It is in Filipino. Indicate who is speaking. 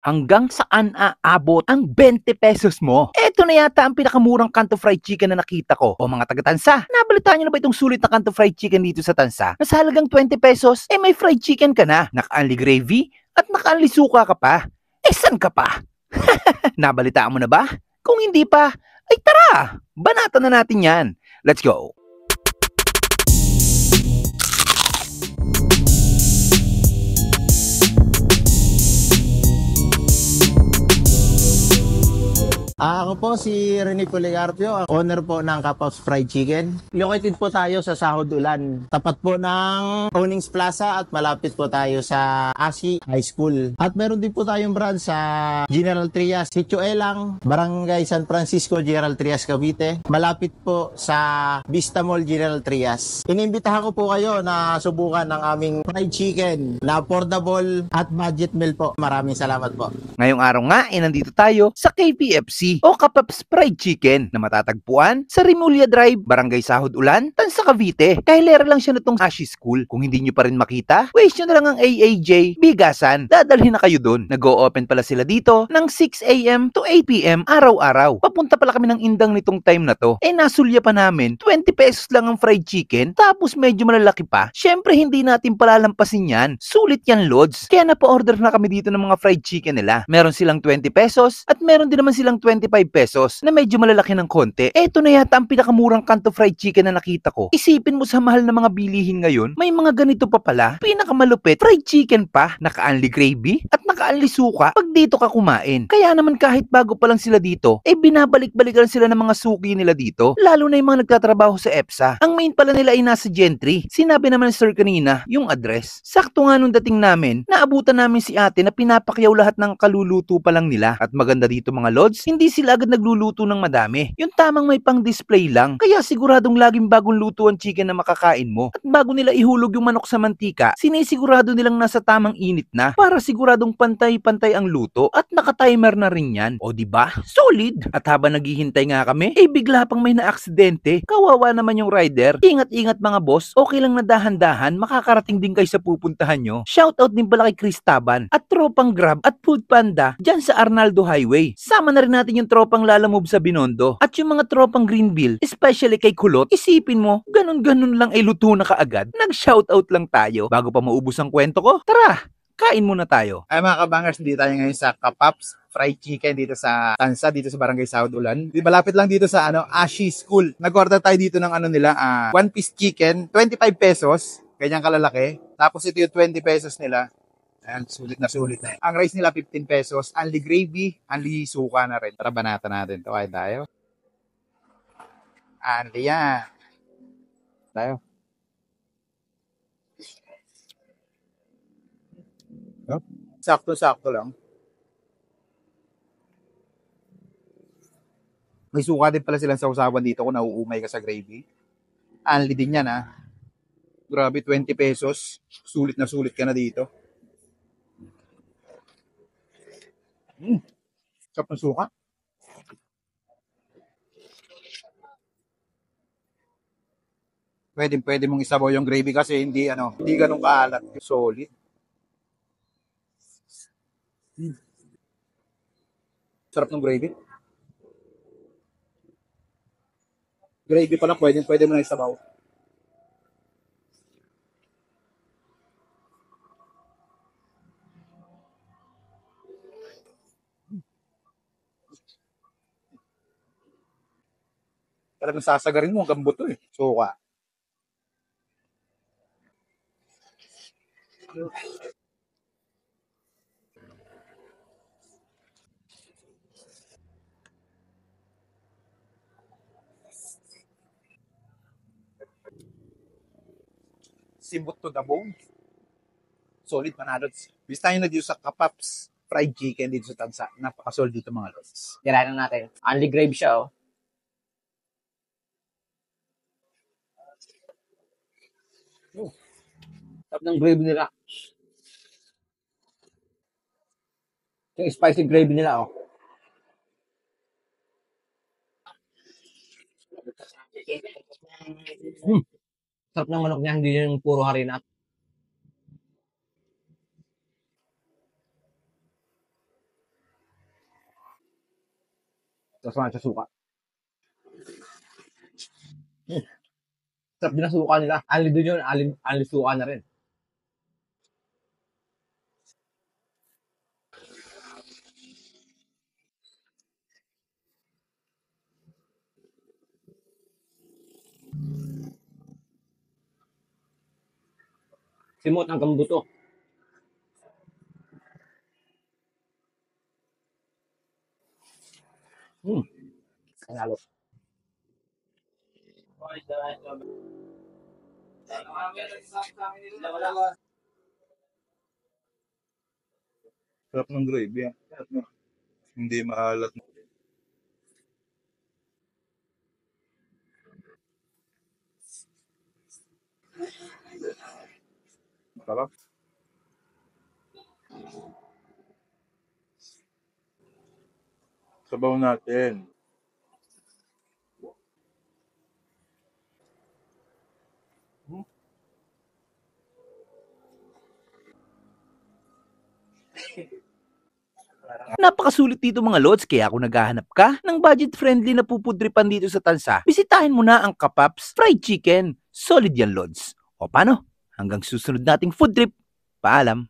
Speaker 1: Hanggang saan aabot ang 20 pesos mo? Eto na yata ang pinakamurang Kanto Fried Chicken na nakita ko. O mga taga-Tansa, nabalitaan nyo na ba itong sulit na Kanto Fried Chicken dito sa Tansa? Na sa halagang 20 pesos, may fried chicken ka na, naka-only gravy, at naka-only suka ka pa. San ka pa? Nabalitaan mo na ba? Kung hindi pa, ay tara! Banatan na natin yan. Let's go!
Speaker 2: Ako po si Rene Policarpio, owner po ng Kapaps Fried Chicken. Located po tayo sa Sahod Ulan. Tapat po ng Onings Plaza at malapit po tayo sa ASI High School. At meron din po tayong branch sa General Trias, Sitio Elang, Barangay San Francisco, General Trias, Cavite. Malapit po sa Vista Mall, General Trias. Inimbitahan ko po kayo na subukan ng aming fried chicken na affordable at budget meal po. Maraming salamat po.
Speaker 1: Ngayong araw nga, nandito tayo sa KPFC o Kapaps Fried Chicken na matatagpuan sa Rimulya Drive, Barangay Sahod Ulan, Tansa, Cavite. Kahilera lang siya nitong Ashi School. Kung hindi nyo pa rin makita, waste nyo na lang ang AAJ Bigasan. Dadalhin na kayo dun. Nag-o-open pala sila dito ng 6 a.m. to 8 p.m. araw-araw. Papunta pala kami ng Indang nitong time na to. Nasulya pa namin, 20 pesos lang ang fried chicken, tapos medyo malalaki pa. Syempre hindi natin palalampasin yan. Sulit yan, Lods. Kaya napa-order na kami dito ng mga fried chicken nila. Meron silang 20 pesos at meron din naman silang 25 pesos na medyo malalaki ng konti. Eto na yata ang pinakamurang Kanto Fried Chicken na nakita ko. Isipin mo sa mahal na mga bilihin ngayon, may mga ganito pa pala. Pinakamalupit, fried chicken pa, naka-only gravy at naka-only suka pag dito ka kumain. Kaya naman kahit bago pa lang sila dito, binabalik-balikan sila ng mga suki nila dito. Lalo na yung mga nagtatrabaho sa EPSA. Ang main pala nila ay nasa Gentry. Sinabi naman ni Sir kanina, yung address. Sakto nga nung dating namin, naabutan namin si ate na pinapakyaw lahat ng kaluluto pa lang nila. At maganda dito mga Lods, hindi sila agad nagluluto ng madami. Yung tamang may pang-display lang. Kaya siguradong laging bagong luto ang chicken na makakain mo. At bago nila ihulog yung manok sa mantika, sinisigurado nilang nasa tamang init na para siguradong pantay-pantay ang luto at naka-timer na rin yan. O diba? Solid! At habang naghihintay nga kami, bigla pang may na-aksidente. Kawawa naman yung rider. Ingat-ingat mga boss, okay lang na dahan-dahan, makakarating din kayo sa pupuntahan nyo. Shoutout din pala kay Cristaban at tropang Grab at Food Panda dyan sa Arnaldo Highway. Sama na rin natin yung tropang Lalamove sa Binondo at yung mga tropang Greenville, especially kay Kulot. Isipin mo, ganun-ganun lang ay luto na kaagad. Nag-shoutout lang tayo bago pa maubos ang kwento ko. Tara, kain muna tayo.
Speaker 3: Ay mga kabangers, dito tayo ngayon sa Kapaps Fried Chicken dito sa Tansa, dito sa Barangay Sahod Ulan. Malapit lang dito sa Ashi School. Nag-order tayo dito ng nila, one piece chicken, 25 pesos, ganyan kalalaki. Tapos ito yung 20 pesos nila. Ayan, sulit na sulit na. Ang rice nila 15 pesos, only gravy, only suka na rin. Tara, banatan natin. Ito, kain tayo. Only yan. Tayo. Sakto-sakto lang. May suka din pala silang sausawan dito kung nauumay ka sa gravy. Only din yan Grabe, 20 pesos. Sulit na sulit ka na dito. Sarap ng suka. Pwede mong isabaw yung gravy kasi hindi ganun kaalat. Solid. Sarap ng gravy. Gravy pa lang, pwede mo na isabaw. Talagang sasagarin mo hanggang buto Suka. Simot to the bone. Solid manadots. Bis tayo na dito sa Kapaps Fried Chicken dito sa Tansa. Napaka-solid dito mga lods.
Speaker 4: Tirahan natin. Only gravy siya, Sarap ng gravy nila. Yung spicy gravy nila, Sarap ng manok niya, hindi yung puro harina. Tapos mga sa suka. Sarap din ang suka nila. Ali din yun, ali suka na rin. Simot hanggang buto. Panalo.
Speaker 3: Sarap ng gravy. Hindi maalat. Sarap. Sabaw natin.
Speaker 1: Napakasulit dito mga lods, kaya kung naghahanap ka ng budget-friendly na pupudripan dito sa Tansa, bisitahin mo na ang Kapaps Fried Chicken. Solid yan lods. O paano? Hanggang susunod nating food trip. Paalam!